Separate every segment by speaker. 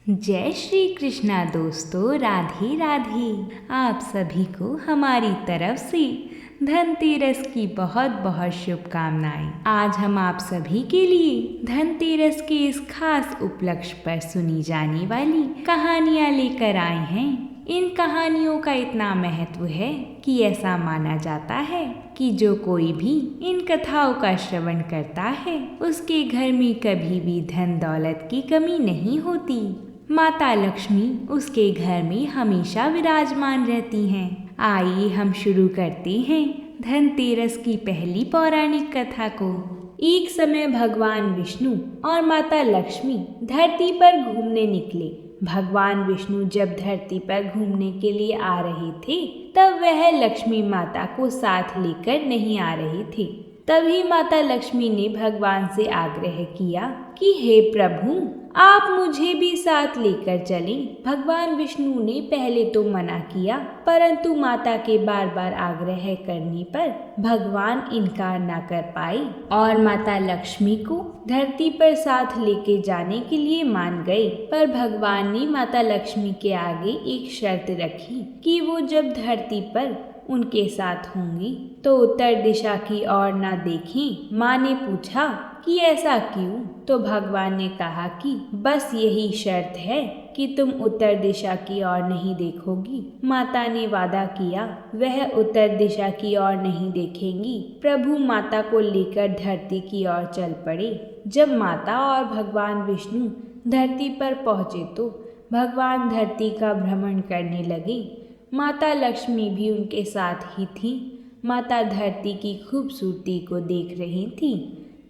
Speaker 1: जय श्री कृष्णा दोस्तों, राधे राधे। आप सभी को हमारी तरफ से धनतेरस की बहुत बहुत शुभकामनाएं। आज हम आप सभी के लिए धनतेरस के इस खास उपलक्ष्य पर सुनी जाने वाली कहानियां लेकर आए हैं। इन कहानियों का इतना महत्व है कि ऐसा माना जाता है कि जो कोई भी इन कथाओं का श्रवण करता है उसके घर में कभी भी धन दौलत की कमी नहीं होती। माता लक्ष्मी उसके घर में हमेशा विराजमान रहती हैं। आइए हम शुरू करते हैं धनतेरस की पहली पौराणिक कथा को। एक समय भगवान विष्णु और माता लक्ष्मी धरती पर घूमने निकले। भगवान विष्णु जब धरती पर घूमने के लिए आ रहे थे तब वह लक्ष्मी माता को साथ लेकर नहीं आ रहे थे। तभी माता लक्ष्मी ने भगवान से आग्रह किया कि हे प्रभु, आप मुझे भी साथ लेकर चलें। भगवान विष्णु ने पहले तो मना किया, परंतु माता के बार बार आग्रह करने पर भगवान इनकार न कर पाए और माता लक्ष्मी को धरती पर साथ लेके जाने के लिए मान गए। पर भगवान ने माता लक्ष्मी के आगे एक शर्त रखी कि वो जब धरती पर उनके साथ होंगी तो उत्तर दिशा की ओर न देखें। माँ ने पूछा कि ऐसा क्यों? तो भगवान ने कहा कि बस यही शर्त है कि तुम उत्तर दिशा की ओर नहीं देखोगी। माता ने वादा किया वह उत्तर दिशा की ओर नहीं देखेंगी। प्रभु माता को लेकर धरती की ओर चल पड़े। जब माता और भगवान विष्णु धरती पर पहुँचे तो भगवान धरती का भ्रमण करने लगे। माता लक्ष्मी भी उनके साथ ही थी। माता धरती की खूबसूरती को देख रही थी।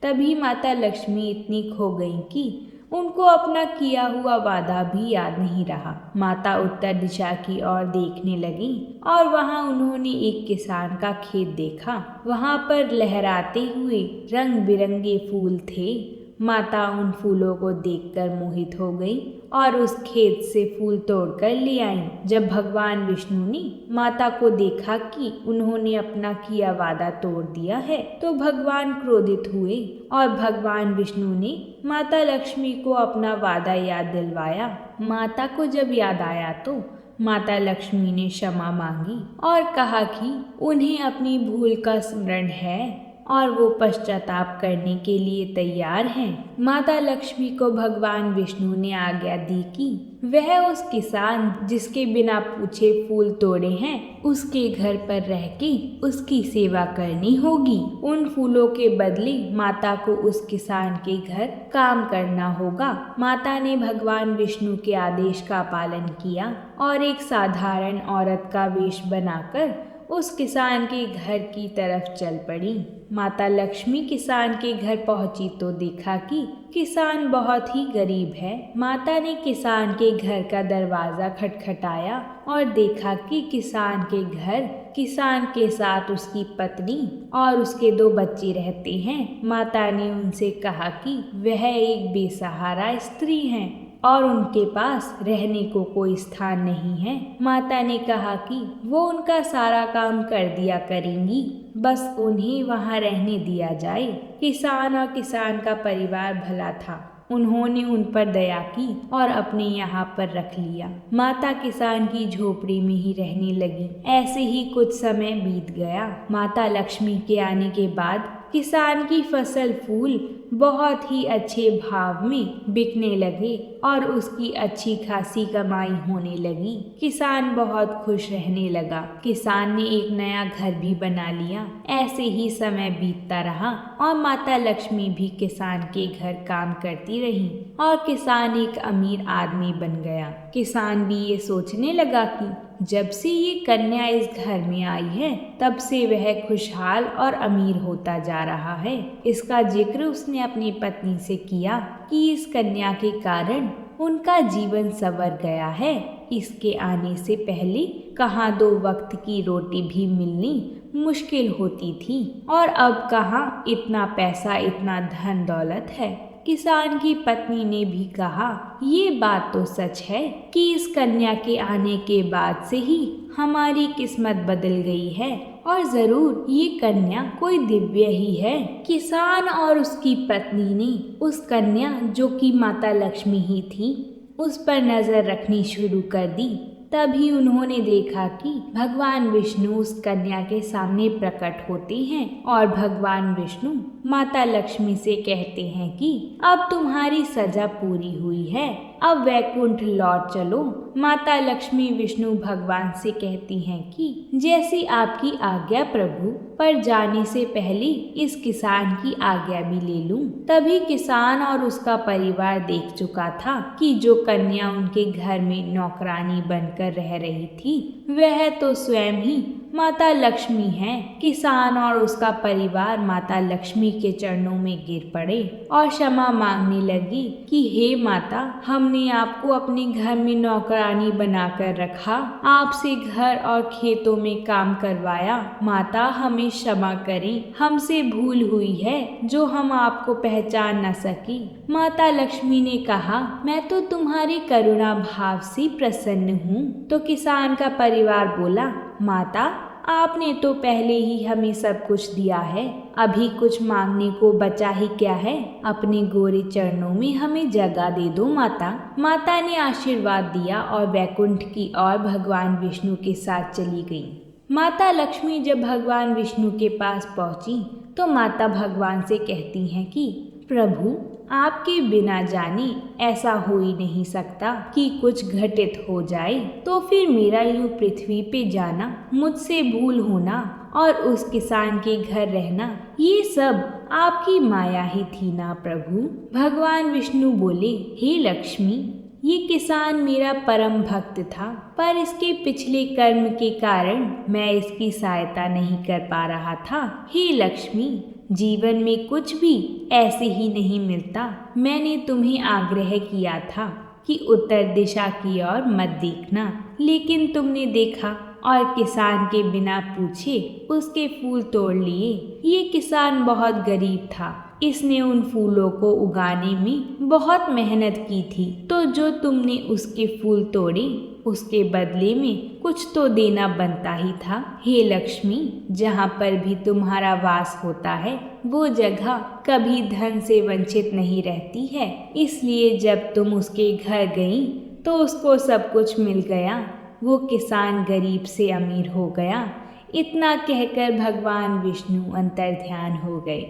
Speaker 1: तभी माता लक्ष्मी इतनी खो गईं कि उनको अपना किया हुआ वादा भी याद नहीं रहा। माता उत्तर दिशा की ओर देखने लगी और वहां उन्होंने एक किसान का खेत देखा। वहां पर लहराते हुए रंग बिरंगे फूल थे। माता उन फूलों को देखकर मोहित हो गई और उस खेत से फूल तोड़कर ले आई। जब भगवान विष्णु ने माता को देखा कि उन्होंने अपना किया वादा तोड़ दिया है तो भगवान क्रोधित हुए और भगवान विष्णु ने माता लक्ष्मी को अपना वादा याद दिलवाया। माता को जब याद आया तो माता लक्ष्मी ने क्षमा मांगी और कहा कि उन्हें अपनी भूल का स्मरण है और वो पश्चाताप करने के लिए तैयार हैं। माता लक्ष्मी को भगवान विष्णु ने आज्ञा दी कि वह उस किसान जिसके बिना पूछे फूल तोड़े हैं उसके घर पर रह के उसकी सेवा करनी होगी। उन फूलों के बदले माता को उस किसान के घर काम करना होगा। माता ने भगवान विष्णु के आदेश का पालन किया और एक साधारण औरत का वेश बनाकर उस किसान के घर की तरफ चल पड़ी। माता लक्ष्मी किसान के घर पहुंची तो देखा कि किसान बहुत ही गरीब है। माता ने किसान के घर का दरवाज़ा खटखटाया और देखा कि किसान के घर किसान के साथ उसकी पत्नी और उसके 2 बच्चे रहते हैं। माता ने उनसे कहा कि वह एक बेसहारा स्त्री हैं और उनके पास रहने को कोई स्थान नहीं है। माता ने कहा कि वो उनका सारा काम कर दिया करेंगी, बस उन्हें वहाँ रहने दिया जाए। किसान और किसान का परिवार भला था। उन्होंने उन पर दया की और अपने यहाँ पर रख लिया। माता किसान की झोपड़ी में ही रहने लगी। ऐसे ही कुछ समय बीत गया। माता लक्ष्मी के आने के बाद किसान की फसल फूल बहुत ही अच्छे भाव में बिकने लगे और उसकी अच्छी खासी कमाई होने लगी। किसान बहुत खुश रहने लगा। किसान ने एक नया घर भी बना लिया। ऐसे ही समय बीतता रहा और माता लक्ष्मी भी किसान के घर काम करती रही और किसान एक अमीर आदमी बन गया। किसान भी ये सोचने लगा कि जब से ये कन्या इस घर में आई है तब से वह खुशहाल और अमीर होता जा रहा है। इसका जिक्र उसने अपनी पत्नी से किया कि इस कन्या के कारण उनका जीवन संवर गया है। इसके आने से पहले कहाँ 2 वक्त की रोटी भी मिलनी मुश्किल होती थी और अब कहाँ इतना पैसा, इतना धन दौलत है। किसान की पत्नी ने भी कहा, ये बात तो सच है कि इस कन्या के आने के बाद से ही हमारी किस्मत बदल गई है और जरूर ये कन्या कोई दिव्य ही है। किसान और उसकी पत्नी ने उस कन्या जो कि माता लक्ष्मी ही थी उस पर नजर रखनी शुरू कर दी। तभी उन्होंने देखा कि भगवान विष्णु उस कन्या के सामने प्रकट होते हैं और भगवान विष्णु माता लक्ष्मी से कहते हैं कि अब तुम्हारी सजा पूरी हुई है, अब वैकुंठ लौट चलो। माता लक्ष्मी विष्णु भगवान से कहती हैं कि जैसी आपकी आज्ञा प्रभु, पर जाने से पहले इस किसान की आज्ञा भी ले लूं। तभी किसान और उसका परिवार देख चुका था कि जो कन्या उनके घर में नौकरानी बनकर रह रही थी वह तो स्वयं ही माता लक्ष्मी है। किसान और उसका परिवार माता लक्ष्मी के चरणों में गिर पड़े और क्षमा मांगने लगी कि हे माता, हमने आपको अपने घर में नौकरानी बनाकर रखा, आपसे घर और खेतों में काम करवाया। माता, हमें क्षमा करें, हमसे भूल हुई है जो हम आपको पहचान न सकी। माता लक्ष्मी ने कहा, मैं तो तुम्हारे करुणा भाव से प्रसन्न हूँ। तो किसान का परिवार बोला, माता, आपने तो पहले ही हमें सब कुछ दिया है, अभी कुछ मांगने को बचा ही क्या है। अपने गोरे चरणों में हमें जगह दे दो माता। माता ने आशीर्वाद दिया और वैकुंठ की ओर भगवान विष्णु के साथ चली गई। माता लक्ष्मी जब भगवान विष्णु के पास पहुंची तो माता भगवान से कहती हैं कि प्रभु, आपके बिना जाने ऐसा हो ही नहीं सकता कि कुछ घटित हो जाए, तो फिर मेरा यूं पृथ्वी पे जाना, मुझसे भूल होना और उस किसान के घर रहना, ये सब आपकी माया ही थी ना प्रभु। भगवान विष्णु बोले, हे लक्ष्मी, ये किसान मेरा परम भक्त था, पर इसके पिछले कर्म के कारण मैं इसकी सहायता नहीं कर पा रहा था। हे लक्ष्मी, जीवन में कुछ भी ऐसे ही नहीं मिलता। मैंने तुम्हें आग्रह किया था कि उत्तर दिशा की ओर मत देखना, लेकिन तुमने देखा और किसान के बिना पूछे उसके फूल तोड़ लिए। ये किसान बहुत गरीब था, इसने उन फूलों को उगाने में बहुत मेहनत की थी, तो जो तुमने उसके फूल तोड़े उसके बदले में कुछ तो देना बनता ही था। हे लक्ष्मी, जहाँ पर भी तुम्हारा वास होता है वो जगह कभी धन से वंचित नहीं रहती है, इसलिए जब तुम उसके घर गई तो उसको सब कुछ मिल गया। वो किसान गरीब से अमीर हो गया। इतना कहकर भगवान विष्णु अंतर्ध्यान हो गए।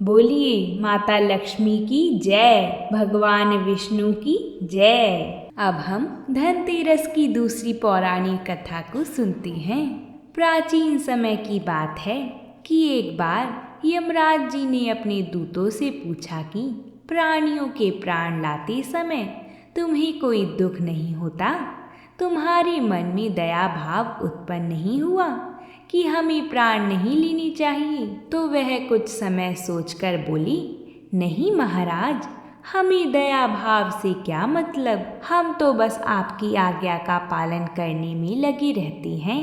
Speaker 1: बोलिए माता लक्ष्मी की जय, भगवान विष्णु की जय। अब हम धनतेरस की दूसरी पौराणिक कथा को सुनते हैं। प्राचीन समय की बात है कि एक बार यमराज जी ने अपने दूतों से पूछा कि प्राणियों के प्राण लाते समय तुम्हें कोई दुख नहीं होता? तुम्हारे मन में दया भाव उत्पन्न नहीं हुआ कि हमें प्राण नहीं लेने चाहिए? तो वह कुछ समय सोचकर बोली, नहीं महाराज, हमें दया भाव से क्या मतलब, हम तो बस आपकी आज्ञा का पालन करने में लगे रहते हैं।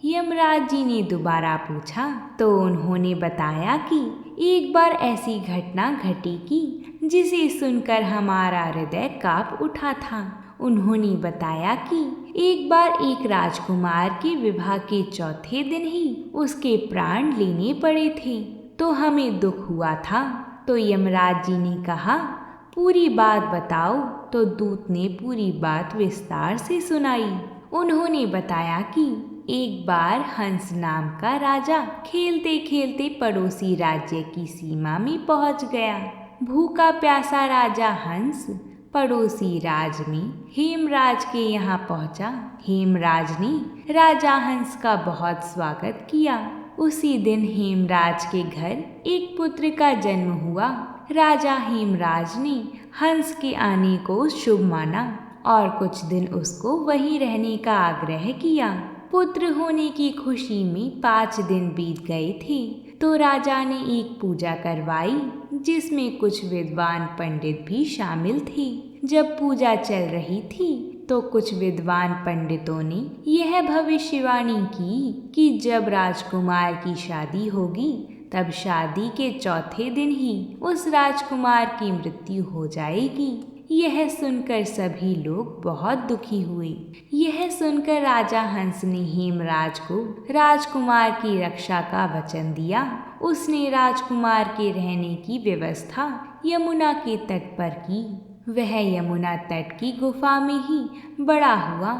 Speaker 1: यमराज जी ने दोबारा पूछा तो उन्होंने बताया कि एक बार ऐसी घटना घटी कि जिसे सुनकर हमारा हृदय कांप उठा था। उन्होंने बताया कि एक बार एक राजकुमार के विवाह के चौथे दिन ही उसके प्राण लेने पड़े थे, तो हमें दुख हुआ था। तो यमराज जी ने कहा, पूरी बात बताओ। तो दूत ने पूरी बात विस्तार से सुनाई। उन्होंने बताया कि एक बार हंस नाम का राजा खेलते खेलते पड़ोसी राज्य की सीमा में पहुंच गया। भूखा प्यासा राजा हंस पड़ोसी राज में हेमराज के यहाँ पहुंचा। हेमराज ने राजा हंस का बहुत स्वागत किया। उसी दिन हेमराज के घर एक पुत्र का जन्म हुआ। राजा हेमराज ने हंस के आने को शुभ माना और कुछ दिन उसको वहीं रहने का आग्रह किया। पुत्र होने की खुशी में 5 दिन बीत गए थे तो राजा ने एक पूजा करवाई जिसमें कुछ विद्वान पंडित भी शामिल थे। जब पूजा चल रही थी तो कुछ विद्वान पंडितों ने यह भविष्यवाणी की कि जब राजकुमार की शादी होगी तब शादी के चौथे दिन ही उस राजकुमार की मृत्यु हो जाएगी। यह सुनकर सभी लोग बहुत दुखी हुए। यह सुनकर राजा हंस ने हेमराज को राजकुमार की रक्षा का वचन दिया। उसने राजकुमार के रहने की व्यवस्था यमुना के तट पर की वह यमुना तट की गुफा में ही बड़ा हुआ।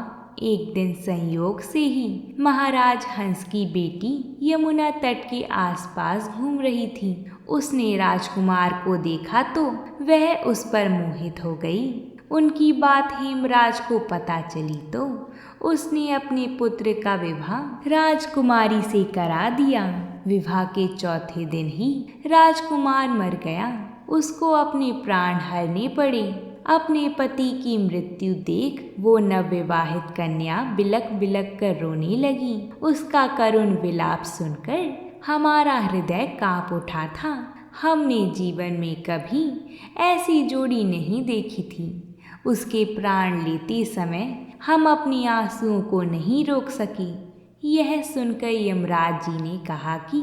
Speaker 1: एक दिन संयोग से ही महाराज हंस की बेटी यमुना तट के आसपास घूम रही थी। उसने राजकुमार को देखा तो वह उस पर मोहित हो गई। उनकी बात हेमराज को पता चली तो उसने अपने पुत्र का विवाह राजकुमारी से करा दिया। विवाह के चौथे दिन ही राजकुमार मर गया। उसको अपने प्राण हरने पड़े। अपने पति की मृत्यु देख वो नवविवाहित कन्या बिलक बिलक कर रोने लगी। उसका करुण विलाप सुनकर हमारा हृदय कांप उठा था। हमने जीवन में कभी ऐसी जोड़ी नहीं देखी थी। उसके प्राण लेते समय हम अपनी आंसुओं को नहीं रोक सके। यह सुनकर यमराज जी ने कहा कि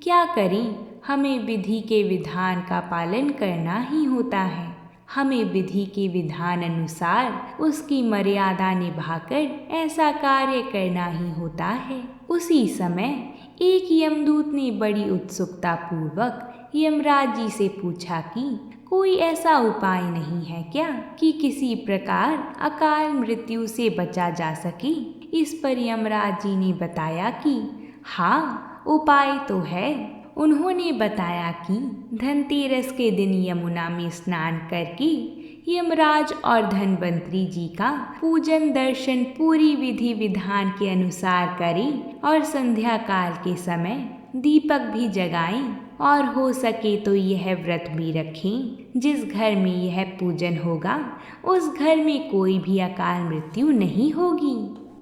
Speaker 1: क्या करें, हमें विधि के विधान का पालन करना ही होता है। हमें विधि के विधान अनुसार उसकी मर्यादा निभाकर ऐसा कार्य करना ही होता है। उसी समय एक यमदूत ने बड़ी उत्सुकता पूर्वक यमराज जी से पूछा कि कोई ऐसा उपाय नहीं है क्या कि किसी प्रकार अकाल मृत्यु से बचा जा सके। इस पर यमराज जी ने बताया कि हाँ, उपाय तो है। उन्होंने बताया कि धनतेरस के दिन यमुना में स्नान करके यमराज और धन्वंतरी जी का पूजन दर्शन पूरी विधि विधान के अनुसार करें और संध्या काल के समय दीपक भी जगाएं और हो सके तो यह व्रत भी रखें। जिस घर में यह पूजन होगा उस घर में कोई भी अकाल मृत्यु नहीं होगी।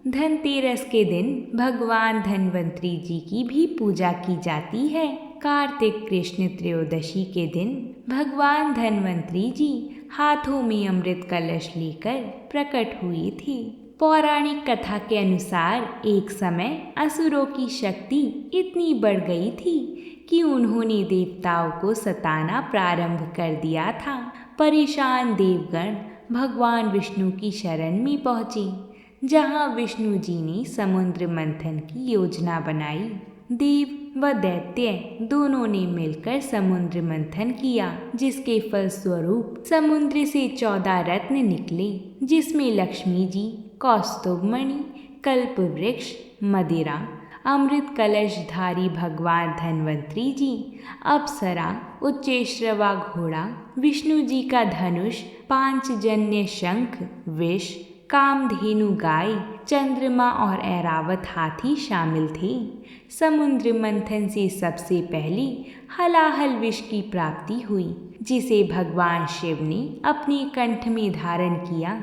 Speaker 1: धनतेरस के दिन भगवान धन्वंतरी जी की भी पूजा की जाती है। कार्तिक कृष्ण त्रयोदशी के दिन भगवान धन्वंतरी जी हाथों में अमृत कलश लेकर प्रकट हुए थे। पौराणिक कथा के अनुसार एक समय असुरों की शक्ति इतनी बढ़ गई थी कि उन्होंने देवताओं को सताना प्रारंभ कर दिया था। परेशान देवगण भगवान विष्णु की शरण में पहुँचे, जहाँ विष्णु जी ने समुद्र मंथन की योजना बनाई। देव व दैत्य दोनों ने मिलकर समुद्र मंथन किया, जिसके फलस्वरूप समुद्र से 14 रत्न निकले, जिसमें लक्ष्मी जी, कौस्तुभमणि, कल्प वृक्ष, मदिरा, अमृत कलशधारी भगवान धन्वंतरी जी, अप्सरा, उच्चैश्रवा घोड़ा, विष्णु जी का धनुष, पांचजन्य शंख, विष, कामधेनु गाय, चंद्रमा और ऐरावत हाथी शामिल थे। समुद्र मंथन से सबसे पहले हलाहल विष की प्राप्ति हुई, जिसे भगवान शिव ने अपने कंठ में धारण किया।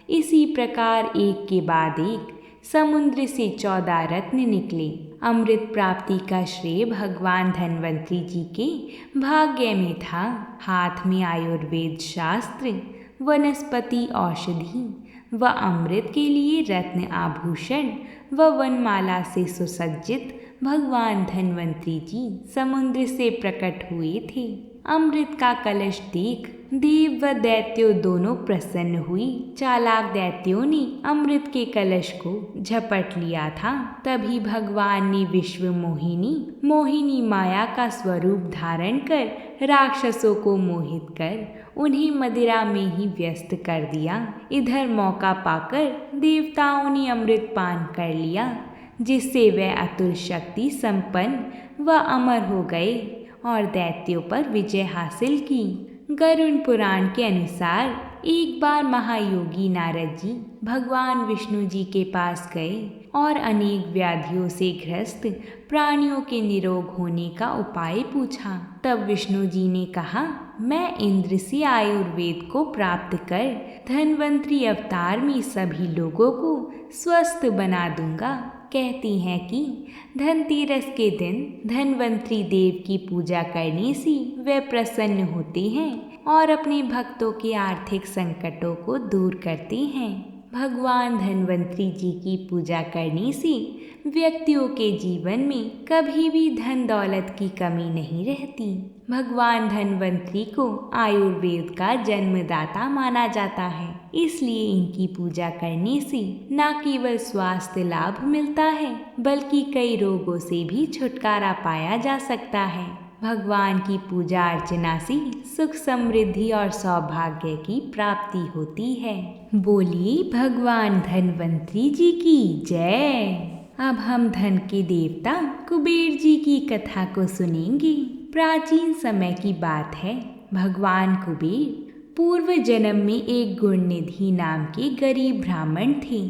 Speaker 1: इसी प्रकार एक के बाद एक समुद्र से 14 रत्न निकले। अमृत प्राप्ति का श्रेय भगवान धन्वंतरी जी के भाग्य में था। हाथ में आयुर्वेद शास्त्र, वनस्पति औषधि व अमृत के लिए रत्न आभूषण व वनमाला से सुसज्जित भगवान धन्वंतरी जी समुद्र से प्रकट हुए थे। अमृत का कलश देख देव व दैत्यों दोनों प्रसन्न हुई। चालाक दैत्यों ने अमृत के कलश को झपट लिया था। तभी भगवान ने विश्व मोहिनी माया का स्वरूप धारण कर राक्षसों को मोहित कर उन्हें मदिरा में ही व्यस्त कर दिया। इधर मौका पाकर देवताओं ने अमृत पान कर लिया, जिससे वे अतुल शक्ति संपन्न व अमर हो गए और दैत्यों पर विजय हासिल की। गरुड़ पुराण के अनुसार एक बार महायोगी नारद जी भगवान विष्णु जी के पास गए और अनेक व्याधियों से ग्रस्त प्राणियों के निरोग होने का उपाय पूछा। तब विष्णु जी ने कहा, मैं इंद्र से आयुर्वेद को प्राप्त कर धन्वंतरी अवतार में सभी लोगों को स्वस्थ बना दूंगा। कहती हैं कि धनतेरस के दिन धन्वंतरी देव की पूजा करने से वे प्रसन्न होते हैं और अपने भक्तों के आर्थिक संकटों को दूर करते हैं। भगवान धन्वंतरी जी की पूजा करने से व्यक्तियों के जीवन में कभी भी धन दौलत की कमी नहीं रहती। भगवान धन्वंतरी को आयुर्वेद का जन्मदाता माना जाता है, इसलिए इनकी पूजा करने से न केवल स्वास्थ्य लाभ मिलता है, बल्कि कई रोगों से भी छुटकारा पाया जा सकता है। भगवान की पूजा अर्चना से सुख समृद्धि और सौभाग्य की प्राप्ति होती है। बोलिए भगवान धनवंतरी जी की जय। अब हम धन के देवता कुबेर जी की कथा को सुनेंगे। प्राचीन समय की बात है। भगवान कुबेर पूर्व जन्म में एक गुणनिधि नाम के गरीब ब्राह्मण थे।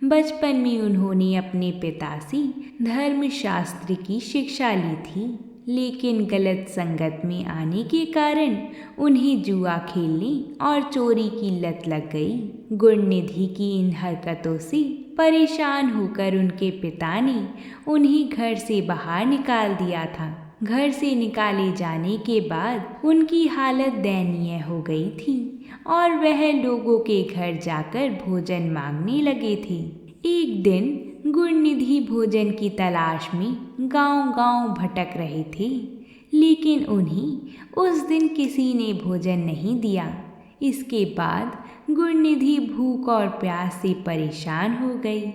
Speaker 1: बचपन में उन्होंने अपने पिता से धर्मशास्त्र की शिक्षा ली थी, लेकिन गलत संगत में आने के कारण उन्हें जुआ खेलने और चोरी की लत लग गई। गुणनिधि की इन हरकतों से परेशान होकर उनके पिता ने उन्हें घर से बाहर निकाल दिया था। घर से निकाले जाने के बाद उनकी हालत दयनीय हो गई थी और वह लोगों के घर जाकर भोजन मांगने लगे थे। एक दिन गुणनिधि भोजन की तलाश में गांव-गांव भटक रहे थे, लेकिन उन्हें उस दिन किसी ने भोजन नहीं दिया। इसके बाद गुणनिधि भूख और प्यास से परेशान हो गई।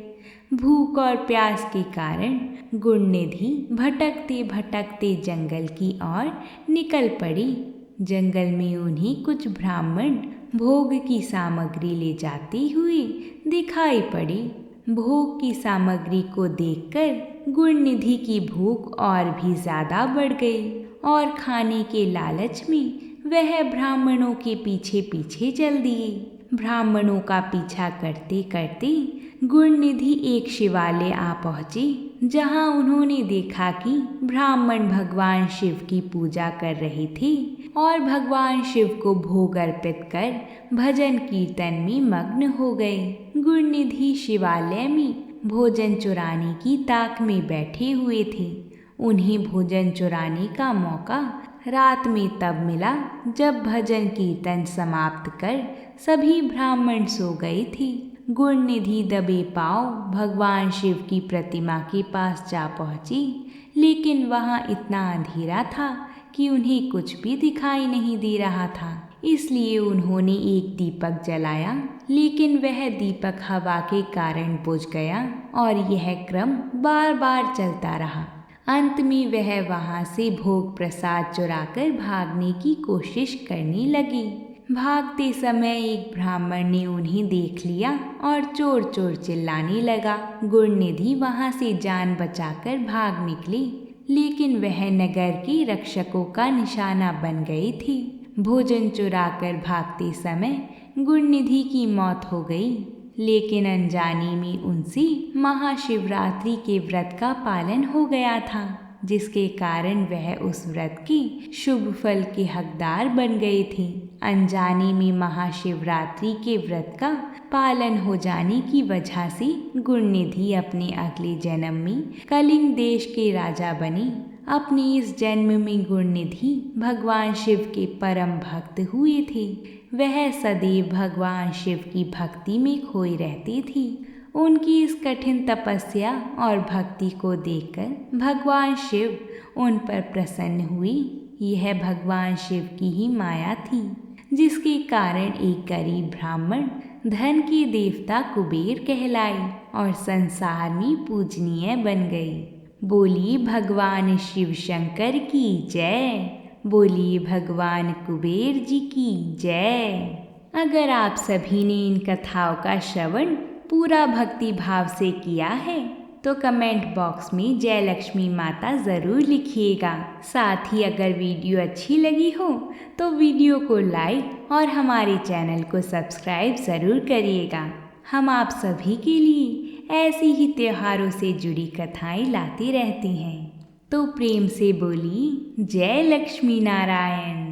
Speaker 1: भूख और प्यास के कारण गुणनिधि भटकते भटकते जंगल की ओर निकल पड़ी। जंगल में उन्हें कुछ ब्राह्मण भोग की सामग्री ले जाते हुए दिखाई पड़े। भोग की सामग्री को देखकर गुणनिधि की भूख और भी ज्यादा बढ़ गई और खाने के लालच में वह ब्राह्मणों के पीछे पीछे चल दिए। ब्राह्मणों का पीछा करते करते गुणनिधि एक शिवालय आ पहुँचे, जहाँ उन्होंने देखा कि ब्राह्मण भगवान शिव की पूजा कर रहे थे और भगवान शिव को भोग अर्पित कर भजन कीर्तन में मग्न हो गए। गुणनिधि शिवालय में भोजन चुराने की ताक में बैठे हुए थे। उन्हें भोजन चुराने का मौका रात में तब मिला जब भजन कीर्तन समाप्त कर सभी ब्राह्मण सो गए थे। गुणनिधि दबे पांव भगवान शिव की प्रतिमा के पास जा पहुंची, लेकिन वहां इतना अंधेरा था कि उन्हें कुछ भी दिखाई नहीं दे रहा था। इसलिए उन्होंने एक दीपक जलाया, लेकिन वह दीपक हवा के कारण बुझ गया और यह क्रम बार बार चलता रहा। अंत में वह वहां से भोग प्रसाद चुराकर भागने की कोशिश करने लगी। भागते समय एक ब्राह्मण ने उन्हें देख लिया और चोर चोर चिल्लाने लगा। गुणनिधि वहां से जान बचाकर भाग निकली, लेकिन वह नगर के रक्षकों का निशाना बन गई थी। भोजन चुराकर भागते समय गुणनिधि की मौत हो गई, लेकिन अनजाने में उनसे महाशिवरात्रि के व्रत का पालन हो गया था, जिसके कारण वह उस व्रत के शुभ फल के हकदार बन गए थे। अनजाने में महाशिवरात्रि के व्रत का पालन हो जाने की वजह से गुणनिधि अपने अगले जन्म में कलिंग देश के राजा बने। अपने इस जन्म में गुणनिधि भगवान शिव के परम भक्त हुए थे। वह सदैव भगवान शिव की भक्ति में खोई रहती थी। उनकी इस कठिन तपस्या और भक्ति को देखकर भगवान शिव उन पर प्रसन्न हुए। यह भगवान शिव की ही माया थी, जिसके कारण एक गरीब ब्राह्मण धन के देवता कुबेर कहलाए और संसार में पूजनीय बन गए। बोलिए भगवान शिव शंकर की जय। बोलिए भगवान कुबेर जी की जय। अगर आप सभी ने इन कथाओं का श्रवण पूरा भक्ति भाव से किया है तो कमेंट बॉक्स में जय लक्ष्मी माता ज़रूर लिखिएगा। साथ ही अगर वीडियो अच्छी लगी हो तो वीडियो को लाइक और हमारे चैनल को सब्सक्राइब ज़रूर करिएगा। हम आप सभी के लिए ऐसी ही त्योहारों से जुड़ी कथाएं लाते रहते हैं। तो प्रेम से बोलिए जय लक्ष्मी नारायण।